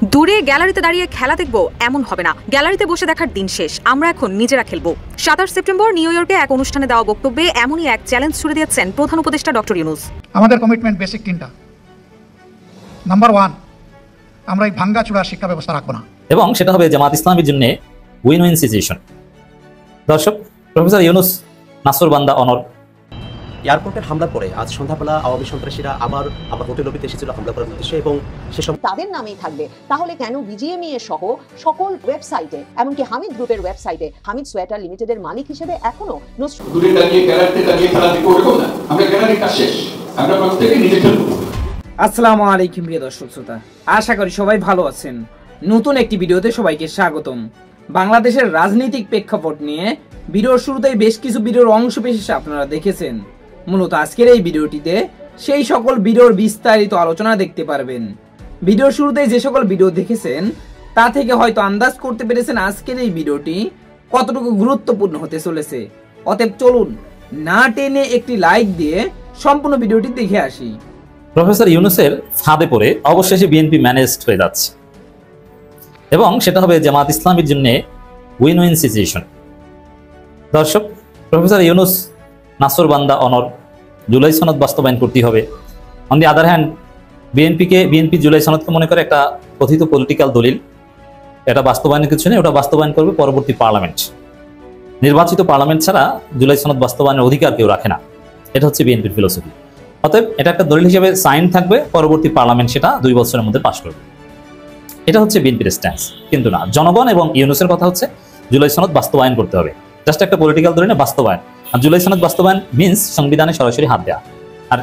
দূরে গ্যালারিতে দাঁড়িয়ে খেলা দেখবো এমন হবে না, গ্যালারিতে বসে দেখার দিন শেষ। আমরা এখন নিজেরা খেলবো। 27 সেপ্টেম্বর নিউ ইয়র্কে এক অনুষ্ঠানে দেওয়া বক্তব্যে এমনই এক চ্যালেঞ্জ ছুড়ে দিয়েছেন প্রধান উপদেষ্টা ডক্টর ইউনূস। আমাদের কমিটমেন্ট বেসিক তিনটা। নাম্বার 1, আমরা এই ভাঙ্গাচোরা শিক্ষা ব্যবস্থা রাখবো না, এবং সেটা হবে জামাত ইসলামের জন্য উইন উইন সিচুয়েশন। দর্শক, প্রফেসর ইউনূস নাসর বান্দা অনর। এয়ারপোর্টের হামলার পরে আজ সন্ধ্যাবেলা আওয়ামী সন্ত্রাসীরা আবার হোটেল লবিতে এসেছিল হামলা করার উদ্দেশ্যে, এবং সেসব তাদের নামেই থাকবে। তাহলে কেন বিজিএমইএ সহ সকল ওয়েবসাইটে, এমনকি হামিদ গ্রুপের ওয়েবসাইটে হামিদ সোয়েটার লিমিটেডের মালিক হিসেবে এখনো আসসালামু আলাইকুম প্রিয় দর্শক শ্রোতা, আশা করি সবাই ভালো আছেন। নতুন একটি ভিডিওতে সবাইকে স্বাগতম। বাংলাদেশের রাজনৈতিক প্রেক্ষাপট নিয়ে ভিডিওর শুরুতেই বেশ কিছু ভিডিওর অংশ বিশেষ আপনারা দেখেছেন। মূলত আজকের এই ভিডিওটিতে সেই সকল ভিডিওর বিস্তারিত আলোচনা দেখতে পারবেন। ভিডিওর শুরুতেই যে সকল ভিডিও দেখেছেন তা থেকে হয়তো আন্দাজ করতে পেরেছেন আজকের এই ভিডিওটি কতটুকু গুরুত্বপূর্ণ হতে চলেছে। অতএব চলুন না টেনে একটি লাইক দিয়ে সম্পূর্ণ ভিডিওটি দেখে আসি। প্রফেসর ইউনূসের ফাঁদে পড়ে অবশেষে বিএনপি ম্যানেজড হয়ে যাচ্ছে, এবং সেটা হবে জামাত ইসলামের জন্য উইন উইন সিচুয়েশন। দর্শক, প্রফেসর ইউনূস নাসর বান্দা অনর জুলাই সনদ বাস্তবায়ন করতে হবে। On the other hand BNP July সনদকে মনে করে একটা কথিত পলিটিক্যাল দলিল। এটা বাস্তবায়নের কিছু নেই, ওটা বাস্তবায়ন করবে পরবর্তী পার্লামেন্ট। নির্বাচিত পার্লামেন্ট ছাড়া জুলাই সনদ বাস্তবায়নের অধিকার কেউ রাখে না। এটা হচ্ছে বিএনপির ফিলোসফি। অতএব এটা একটা দলিল হিসেবে সাইন থাকবে, পরবর্তী পার্লামেন্ট সেটা 2 বছরের মধ্যে পাশ করবে। এটা হচ্ছে বিএনপির স্ট্যান্স। কিন্তু না, জনগণ এবং ইউনূসের কথা হচ্ছে জুলাই সনদ বাস্তবায়ন করতে হবে। জাস্ট একটা পলিটিক্যাল দলিল বাস্তবায়ন। আর জুলাই সনদ বাস্তবায়ন মিন্স সংবিধানে সরাসরি হাত দেওয়া। আর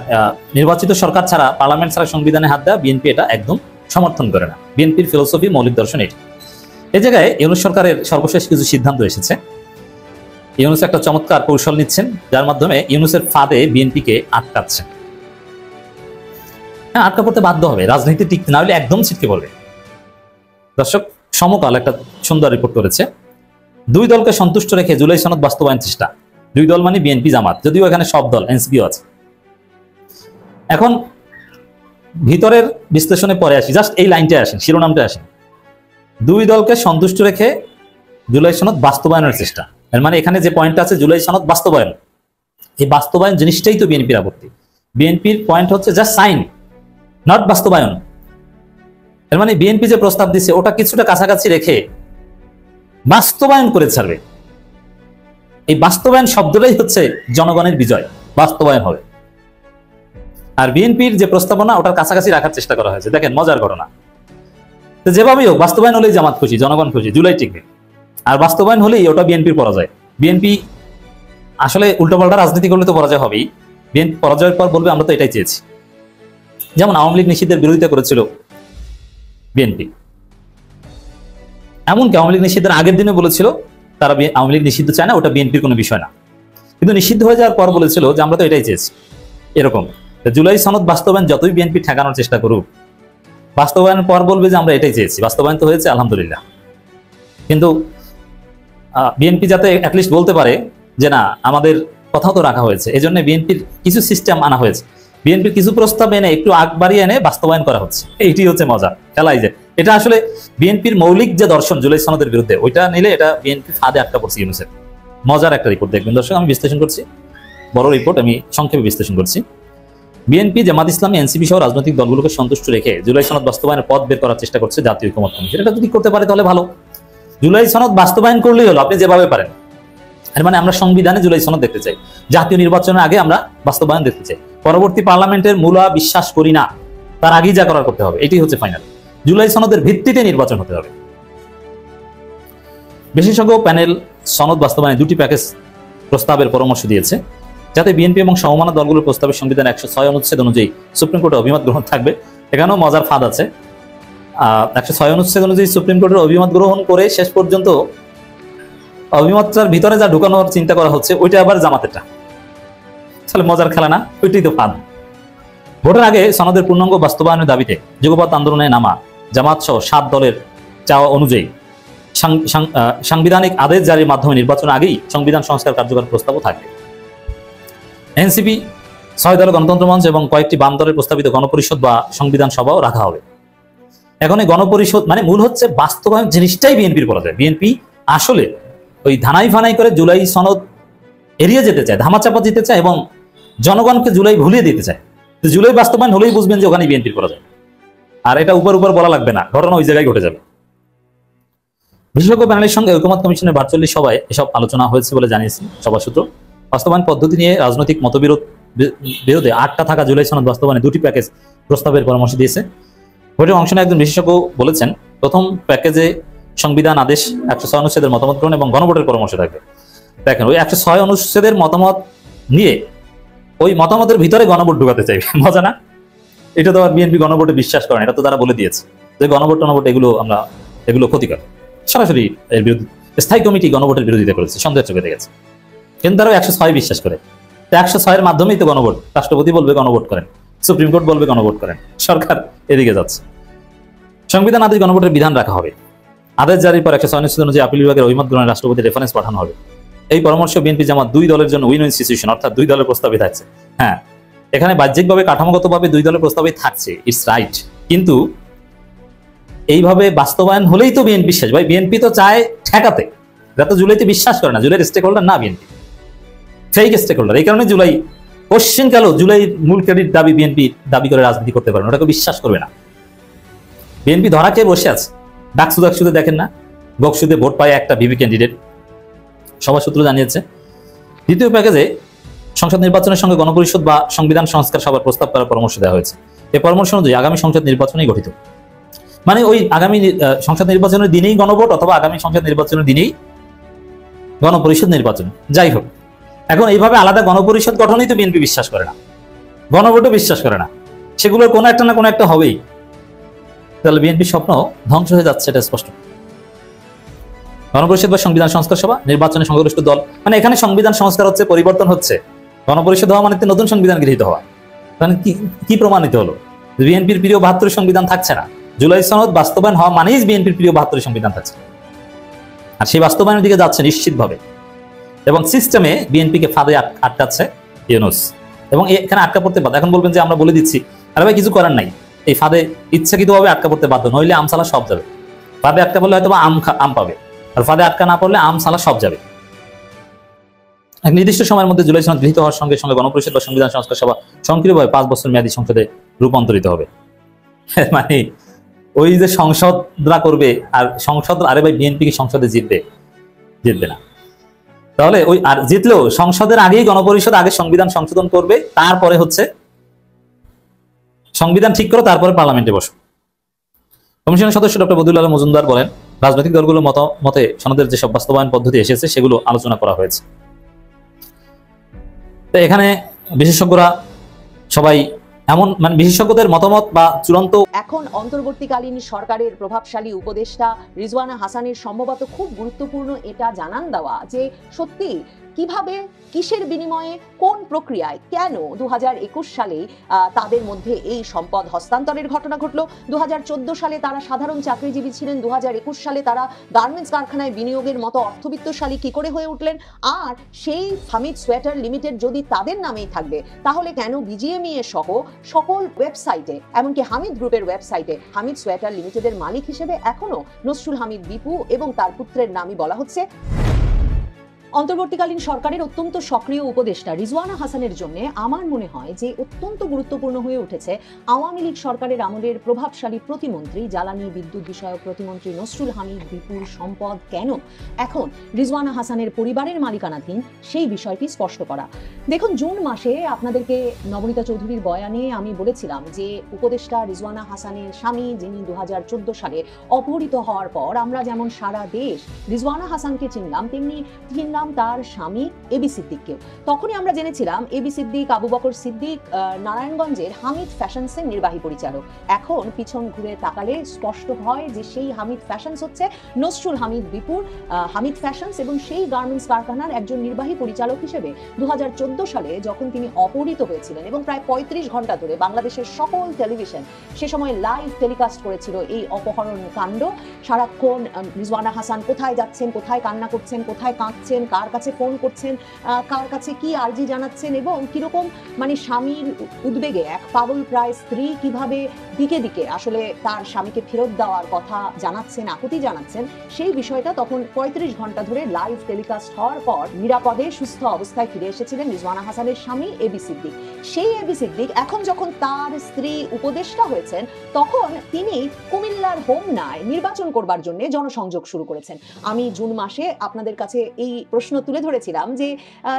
নির্বাচিত সরকার ছাড়া, পার্লামেন্ট ছাড়া সংবিধানে হাত দেওয়া বিএনপি এটা একদম সমর্থন করে না। বিএনপির ফিলোসফি, মৌলিক দর্শন এটি। এই জায়গায় ইউনূস সরকারের সর্বশেষ কিছু সিদ্ধান্ত এসেছে। ইউনূস একটা চমৎকার কৌশল নিচ্ছেন, যার মাধ্যমে ইউনূসের ফাঁদে বিএনপিকে আটকাচ্ছেন। হ্যাঁ, আটকা পড়তে বাধ্য হবে, রাজনীতি টিকতে না হলে একদম ছিটকে পড়বে। দর্শক, সমকাল একটা সুন্দর রিপোর্ট করেছে। 2 দলকে সন্তুষ্ট রেখে জুলাই সনদ বাস্তবায়ন চেষ্টা। 2 দল মানে বিএনপি, জামাত, যদিও এখানে সব দল, এনসিপিও আছে। এখন ভিতরের বিশ্লেষণে পরে আসি, জাস্ট এই লাইনটা আসেন, শিরোনামটা আসেন। 2 দলকে সন্তুষ্ট রেখে জুলাই সনদ বাস্তবায়নের চেষ্টা। এর মানে এখানে যে পয়েন্ট আছে জুলাই সনদ বাস্তবায়ন, এই বাস্তবায়ন জিনিসটাই তো বিএনপির আপত্তি। বিএনপির পয়েন্ট হচ্ছে জাস্ট সাইন, নট বাস্তবায়ন। এর মানে বিএনপি যে প্রস্তাব দিচ্ছে ওটা কিছুটা কাছাকাছি রেখে বাস্তবায়ন করে ছাড়বে। এই বাস্তবায়ন শব্দটাই হচ্ছে জনগণের বিজয়, বাস্তবায়ন হবে। আর বিএনপির যে প্রস্তাবনা ওটার কাছাকাছি রাখার চেষ্টা করা হয়েছে। দেখেন মজার ঘটনা, তো যেভাবেই হোক বাস্তবায়ন হলেই জামাত খুশি, জনগণ খুশি, জুলাই টিকবে। আর বাস্তবায়ন হলেই ওটা বিএনপির পরাজয়। বিএনপি আসলে উল্টোপাল্টা রাজনীতি করলে তো পরাজয় হবেই। বিএনপি পরাজয়ের পর বলবে আমরা তো এটাই চেয়েছি। যেমন আওয়ামী লীগ নিষিদ্ধের বিরোধিতা করেছিল বিএনপি, এমনকি আওয়ামী লীগ নিষিদ্ধের আগের দিনে বলেছিল তারা আওয়ামী লীগ নিষিদ্ধ চায় না, ওটা বিএনপির কোনো বিষয় না। কিন্তু নিষিদ্ধ হয়ে যাওয়ার পর বলেছিল যে আমরা তো এটাই চেয়েছি। এরকম জুলাই সনদ বাস্তবায়ন যতই বিএনপি ঠেকানোর চেষ্টা করুক, বাস্তবায়নের পর বলবে যে আমরা এটাই চেয়েছি। বাস্তবায়ন তো হয়েছে আলহামদুলিল্লাহ, কিন্তু বিএনপি যাতে অ্যাটলিস্ট বলতে পারে যে না, আমাদের কথাও তো রাখা হয়েছে। এই জন্য বিএনপির কিছু সিস্টেম আনা হয়েছে, বিএনপির কিছু প্রস্তাব এনে একটু আগ বাড়িয়ে এনে বাস্তবায়ন করা হচ্ছে। এইটি হচ্ছে মজা খেলাই। যে এটা আসলে বিএনপির মৌলিক যে দর্শন জুলাই সনদের বিরুদ্ধে, ওইটা নিলে এটা বিএনপি ফাঁদে আটকা পড়ছে ইউনূসের। মজার একটা রিপোর্ট দেখবেন দর্শক, আমি বিশ্লেষণ করছি, বড় রিপোর্ট, আমি সংক্ষেপে বিশ্লেষণ করছি। বিএনপি, জামাত ইসলামী, এনসিপি সহ রাজনৈতিক দলগুলোকে সন্তুষ্ট রেখে জুলাই সনদ বাস্তবায়নের পথ বের করার চেষ্টা করছে জাতীয় ঐকমত্য কমিশন। এটা যদি করতে পারে তাহলে ভালো। জুলাই সনদ বাস্তবায়ন করলেই হলো, আপনি যেভাবে পারেন। এর মানে আমরা সংবিধানে জুলাই সনদ দেখতে চাই, জাতীয় নির্বাচনের আগে আমরা বাস্তবায়ন দেখতে চাই। পরবর্তী পার্লামেন্টের মূলা বিশ্বাস করি না, তার আগেই যা করার করতে হবে, এটি হচ্ছে ফাইনাল। জুলাই সনদের ভিত্তিতে নির্বাচন হতে হবে। বিশেষজ্ঞ প্যানেল সনদ বাস্তবায়নে 2টি প্যাকেজ প্রস্তাবের পরামর্শ দিয়েছে, যাতে বিএনপি এবং সমমনা দলগুলোর প্রস্তাবের সংবিধান 106 অনুচ্ছেদ অনুযায়ী সুপ্রিম কোর্টের অভিমত গ্রহণ থাকবে। এখানেও মজার ফাঁদ আছে। 106 অনুচ্ছেদ অনুযায়ী সুপ্রিম কোর্টের অভিমত গ্রহণ করে শেষ পর্যন্ত অভিমতটার ভিতরে যা ঢুকানোর চিন্তা করা হচ্ছে ওইটা আবার জামাতেরটা। তাহলে মজার খেলা না? ওইটাই তো ফাঁদ। ভোটের আগে সনদের পূর্ণাঙ্গ বাস্তবায়নের দাবিতে যুগপৎ আন্দোলনে নামা জামাত সহ 7 দলের চাওয়া অনুযায়ী সাংবিধানিক আদেশ জারির মাধ্যমে নির্বাচন আগেই সংবিধান সংস্কার কার্যকর প্রস্তাবও থাকবে। এনসিপি, 6 দলের গণতন্ত্র মঞ্চ এবং কয়েকটি বাম দলের প্রস্তাবিত গণপরিষদ বা সংবিধান সভাও রাখা হবে। এখন এই গণপরিষদ মানে মূল হচ্ছে বাস্তবায়ন জিনিসটাই বিএনপির করা যায়। বিএনপি আসলে ওই ধানাই ফানাই করে জুলাই সনদ এড়িয়ে যেতে চায়, ধামাচাপা দিতে চায় এবং জনগণকে জুলাই ভুলিয়ে দিতে চায়। জুলাই বাস্তবায়ন হলেই বুঝবেন যে ওখানে বিএনপির করা যায়, আর এটা উপর উপর বলা লাগবে না, ঘটনা ওই জায়গায় ঘটে যাবে। বিশেষজ্ঞ প্যানেলের সঙ্গে ঐকমত্য কমিশনের ভার্চুয়ালি সভায় এসব আলোচনা হয়েছে বলে জানিয়েছি সভা সূত্র। বাস্তবায়ন পদ্ধতি নিয়ে রাজনৈতিক বিরোধে 8টা থাকা জুলাই সনদ বাস্তবায়নে 2টি প্যাকেজ প্রস্তাবের পরামর্শ দিয়েছে। ভোটে অংশ নেওয়া একজন বিশেষজ্ঞ বলেছেন, প্রথম প্যাকেজে সংবিধান আদেশ 106 অনুচ্ছেদের মতামত গ্রহণ এবং গণভোটের পরামর্শ থাকবে। দেখেন ওই 106 অনুচ্ছেদের মতামত নিয়ে ওই মতামতের ভিতরে গণভোট ঢুকাতে চাইবে, মজা না? এটা তো আর বিএনপি গণভোটে বিশ্বাস করেন, এটা তো তারা বলে দিয়েছে যে গণভোট এগুলো ক্ষতিকর। সরাসরি এর বিরুদ্ধে স্থায়ী কমিটি গণভোটের বিরোধিতা করেছে, সন্দেহের চোখে দেখেছে, কিন্তু তারা 106 বিশ্বাস করে। 106-এর মাধ্যমেই তো গণভোট, রাষ্ট্রপতি বলবে গণভোট করেন, সুপ্রিম কোর্ট বলবে গণভোট করেন, সরকার এদিকে যাচ্ছে। সংবিধান আদেশ গণভোটের বিধান রাখা হবে। আদেশ জারির পর 106 অনুচ্ছেদ অনুযায়ী আপিল বিভাগের অভিমত গ্রহণে রাষ্ট্রপতির রেফারেন্স পাঠানো হবে। এই পরামর্শ বিএনপি জামাত 2 দলের জন্য উইন উইন সিচুয়েশন, অর্থাৎ 2 দলের প্রস্তাবে থাকছে। হ্যাঁ, এখানে বাহ্যিকভাবে কাঠামোগতভাবে 2 দলের প্রস্তাবে থাকছে, ইটস রাইট, কিন্তু এইভাবে বাস্তবায়ন হলেই তো বিএনপি শেষ। ভাই বিএনপি তো চায় ঠেকাতে, এরা তো জুলাইতে বিশ্বাস করে না, জুলাইয়ের স্টেক হোল্ডার না বিএনপি, ফেক স্টেক হোল্ডার। এই কারণে জুলাই কোশ্চেনকালেও জুলাইয়ের মূল ক্রেডিট বিএনপি দাবি করে রাজনীতি করতে পারে না, ওটাকে বিশ্বাস করবে না। বিএনপি ধরা খেয়ে বসে আছে, ডাকসুতে দেখেন না, বকসুদে ভোট পায় একটা ভিপি ক্যান্ডিডেট, সভা সূত্র জানিয়েছে। দ্বিতীয় প্যাকেজে সংসদ নির্বাচনের সঙ্গে গণপরিষদ বা সংবিধান সংস্কার সভার প্রস্তাব করার পরামর্শ দেওয়া হয়েছে। এই পরামর্শ অনুযায়ী আগামী সংসদ নির্বাচনেই গঠিত, মানে ওই আগামী সংসদ নির্বাচনের দিনেই গণভোট অথবা আগামী সংসদ নির্বাচনের দিনেই গণপরিষদ নির্বাচন, যাই হোক। এখন এইভাবে আলাদা গণপরিষদ গঠনই তো বিএনপি বিশ্বাস করে না, গণভোটও বিশ্বাস করে না, সেগুলোর কোনো একটা না কোনো একটা হবেই। তাহলে বিএনপির স্বপ্ন ধ্বংস হয়ে যাচ্ছে, এটা স্পষ্ট। গণপরিষদ বা সংবিধান সংস্কার সভা, নির্বাচনে সংশ্লিষ্ট দল, মানে এখানে সংবিধান সংস্কার হচ্ছে, পরিবর্তন হচ্ছে। গণপরিষদ হওয়া মানে নতুন সংবিধান গৃহীত হওয়া, মানে কি প্রমাণিত হলো? বিএনপির প্রিয় 72 সংবিধান থাকছে না। জুলাই সনদ বাস্তবায়ন হওয়া মানেই বিএনপির প্রিয় 72 সংবিধান থাকছে, আর সেই বাস্তবায়নের দিকে যাচ্ছে নিশ্চিতভাবে। এবং সিস্টেমে বিএনপিকে ফাঁদে আটকাচ্ছে ইউনূস, এবং এখানে আটকা পড়তে বাধ্য। এখন বলবেন যে আমরা বলে দিচ্ছি, আরে ভাই কিছু করার নাই, এই ফাঁদে ইচ্ছাকৃতভাবে আটকা পড়তে বাধ্য, নইলে আমসালা সব যাবে। ফাঁদে আটকা পড়লে হয়তো আম পাবে, আর ফাঁদে আটকা না পড়লে আমসালা সব যাবে। এক নির্দিষ্ট সময়ের মধ্যে জুলাই সনদ গৃহীত হওয়ার সঙ্গে সঙ্গে গণপরিষদ বা সংবিধান সংস্কার সভা সক্রিয়ভাবে 5 বছর মেয়াদী সংসদে রূপান্তরিত হবে। মানে ওই যে সংসদরা করবে, আর সংসদ, আরে ভাই বিএনপি কি সংসদে জিতবে না? তাহলে ওই আর জিতলেও সংসদের আগেই গণপরিষদ আগে সংবিধান সংশোধন করবে, তারপরে হচ্ছে সংবিধান ঠিক করো, তারপরে পার্লামেন্টে বসো। কমিশনের সদস্য ডক্টর বদিউল আলম মজুমদার বলেন, রাজনৈতিক দলগুলোর মতে সনদের যেসব বাস্তবায়ন পদ্ধতি এসেছে সেগুলো আলোচনা করা হয়েছে। তো এখানে বিশেষজ্ঞরা সবাই এমন, মানে বিশেষজ্ঞদের মতামত বা চূড়ান্ত। এখন অন্তর্বর্তীকালীন সরকারের প্রভাবশালী উপদেষ্টা রিজওয়ানা হাসানের সম্ভবত খুব গুরুত্বপূর্ণ এটা জানান দেওয়া যে সত্যি কিভাবে, কিসের বিনিময়ে, কোন প্রক্রিয়ায়, কেন 2021 সালে তাদের মধ্যে এই সম্পদ হস্তান্তরের ঘটনা ঘটলো। 2014 সালে তারা সাধারণ চাকরিজীবী ছিলেন, 2021 সালে তারা গার্মেন্টস কারখানায় বিনিয়োগের মতো অর্থবিত্তশালী কি করে হয়ে উঠলেন। আর সেই হামিদ সোয়েটার লিমিটেড যদি তাদের নামেই থাকবে, তাহলে কেন বিজিএমইএ সহ সকল ওয়েবসাইটে, এমনকি হামিদ গ্রুপের ওয়েবসাইটে হামিদ সোয়েটার লিমিটেডের মালিক হিসেবে এখনো নসরুল হামিদ বিপু এবং তার পুত্রের নামই বলা হচ্ছে। অন্তর্বর্তীকালীন সরকারের অত্যন্ত সক্রিয় উপদেষ্টা রিজওয়ানা হাসানের জন্য আমার মনে হয় যে অত্যন্ত গুরুত্বপূর্ণ হয়ে উঠেছে আওয়ামী লীগ সরকারের আমলের প্রভাবশালী প্রতিমন্ত্রী, জ্বালানি বিদ্যুৎ বিষয়ক প্রতিমন্ত্রী নসরুল হামিদ বিপুর সম্পদ কেন এখন রিজওয়ানা হাসানের পরিবারের মালিকানাধীন, সেই বিষয়টি স্পষ্ট করা। দেখুন, জুন মাসে আপনাদেরকে নবনীতা চৌধুরীর বয়ানে আমি বলেছিলাম যে উপদেষ্টা রিজওয়ানা হাসানের স্বামী, যিনি 2014 সালে অপহৃত হওয়ার পর আমরা যেমন সারা দেশ রিজওয়ানা হাসানকে চিনলাম, তেমনি চিনলাম তার স্বামী এবি সিদ্দিককেও। তখনই আমরা জেনেছিলাম এবি সিদ্দিক, আবু বকর সিদ্দিক নারায়ণগঞ্জের হামিদ ফ্যাশনসের নির্বাহী পরিচালক। এখন পিছন ঘুরে তাকালে স্পষ্ট হয় যে সেই হামিদ ফ্যাশনস হচ্ছে নসরুল হামিদ বিপুর হামিদ ফ্যাশনস, এবং সেই গার্মেন্টস কারখানার একজন নির্বাহী পরিচালক হিসেবে 2014 সালে যখন তিনি অপহৃত হয়েছিলেন এবং প্রায় 35 ঘন্টা ধরে বাংলাদেশের সকল টেলিভিশন সে সময় লাইভ টেলিকাস্ট করেছিল এই অপহরণ কাণ্ড। সারাক্ষণ রিজওয়ানা হাসান কোথায় যাচ্ছেন, কোথায় কান্না করছেন, কোথায় কাঁদছেন, কার কাছে ফোন করছেন, কার কাছে কি আর্জি জানাচ্ছেন এবং কিরকম মানে স্বামীর উদ্বেগে এক পাগল প্রায় স্ত্রী কিভাবে দিকে দিকে আসলে তার স্বামীকে ফেরত দেওয়ার কথা জানাচ্ছেন, আকুতি জানাচ্ছেন, সেই বিষয়টা তখন ৩৫ ঘন্টা ধরে লাইভ টেলিকাস্ট হওয়ার পর নিরাপদে সুস্থ অবস্থায় ফিরে এসেছিলেন রিজওয়ানা হাসানের স্বামী এবি সিদ্দিক। সেই এবি সিদ্দিক এখন যখন তার স্ত্রী উপদেষ্টা হয়েছেন তখন তিনি কুমিল্লার হোমনায় নির্বাচন করবার জন্য জনসংযোগ শুরু করেছেন। আমি জুন মাসে আপনাদের কাছে এই প্রশ্ন তুলে ধরেছিলাম যে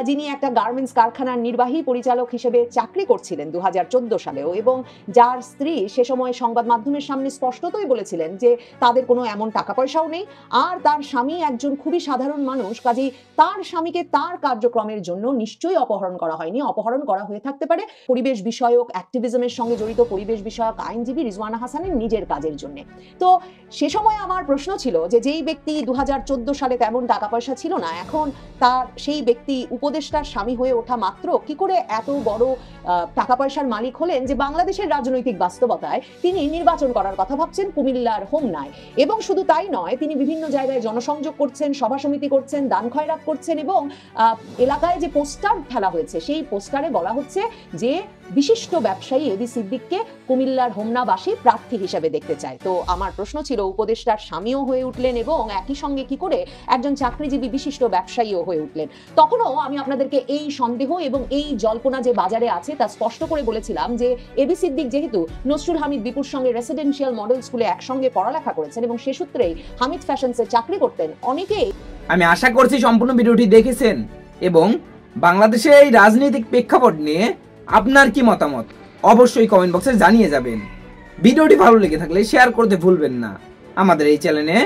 যিনি একটা গার্মেন্টস কারখানার নির্বাহী পরিচালক হিসেবে চাকরি করছিলেন ২০১৪ সালেও এবং যার স্ত্রী সে সময় সংবাদ মাধ্যমের সামনে স্পষ্টতই বলেছিলেন যে তাদের কোনো এমন টাকা পয়সাও নেই আর তার স্বামী একজন খুবই সাধারণ মানুষ, কাজেই তার স্বামীকে তার কার্যক্রমের জন্য নিশ্চয়ই অপহরণ করা হয়নি, অপহরণ করা হয়ে থাকতে পারে পরিবেশ বিষয়ক অ্যাক্টিভিজমের সঙ্গে জড়িত পরিবেশ বিষয়ক আইনজীবী রিজওয়ানা হাসানের নিজের কাজের জন্য। তো সে সময় আমার প্রশ্ন ছিল যে যেই ব্যক্তি ২০১৪ সালে তেমন টাকা পয়সা ছিল না, এখন তার সেই ব্যক্তি উপদেষ্টার স্বামী হয়ে ওঠা মাত্র কি করে এত বড় টাকা পয়সার মালিক হলেন যে বাংলাদেশের রাজনৈতিক বাস্তবতায় তিনি নির্বাচন করার কথা ভাবছেন কুমিল্লার হোমনায়। এবং শুধু তাই নয়, তিনি বিভিন্ন জায়গায় জনসংযোগ করছেন, সভা সমিতি করছেন, দান খয়রাত করছেন এবং এলাকায় যে পোস্টার ফেলা হয়েছে সেই পোস্টারে বলা হচ্ছে যে বিশিষ্ট ব্যবসায়ী এবি সিদ্দিককে কুমিল্লার হোমনাবাসী প্রার্থী হিসেবে দেখতে চায়। তো আমার প্রশ্ন ছিল উপদেষ্টার স্বামীও হয়ে উঠলেন এবং একই সঙ্গে কি করে একজন চাকরিজীবী বিশিষ্ট ব্যবসায়ীও হয়ে উঠলেন। তখনও আমি আপনাদেরকে এই সন্দেহ এবং এই জল্পনা যে বাজারে আছে তা স্পষ্ট করে বলেছিলাম যে এবি সিদ্দিক যেহেতু নসরুল হামিদ বিপুর সঙ্গে রেসিডেন্সিয়াল মডেল স্কুলে একসঙ্গে পড়ালেখা করেছেন এবং সে সূত্রেই হামিদ ফ্যাশনসে চাকরি করতেন, অনেকেই আমি আশা করছি সম্পূর্ণ ভিডিওটি দেখেছেন এবং বাংলাদেশের এই রাজনৈতিক প্রেক্ষাপট নিয়ে আপনার কি মতামত অবশ্যই কমেন্ট বক্সে জানিয়ে যাবেন। ভিডিওটি ভালো লেগে থাকলে শেয়ার করতে ভুলবেন না। আমাদের এই চ্যানেলে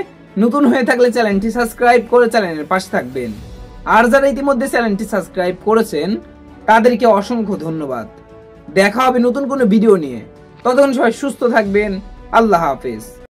নতুন হয়ে থাকলে চ্যানেলটি সাবস্ক্রাইব করে চ্যানেলের পাশে থাকবেন। আর যারা ইতিমধ্যে চ্যানেলটি সাবস্ক্রাইব করেছেন তাদেরকে অসংখ্য ধন্যবাদ। দেখা হবে নতুন কোনো ভিডিও নিয়ে, ততক্ষণ সবাই সুস্থ থাকবেন। আল্লাহ হাফেজ।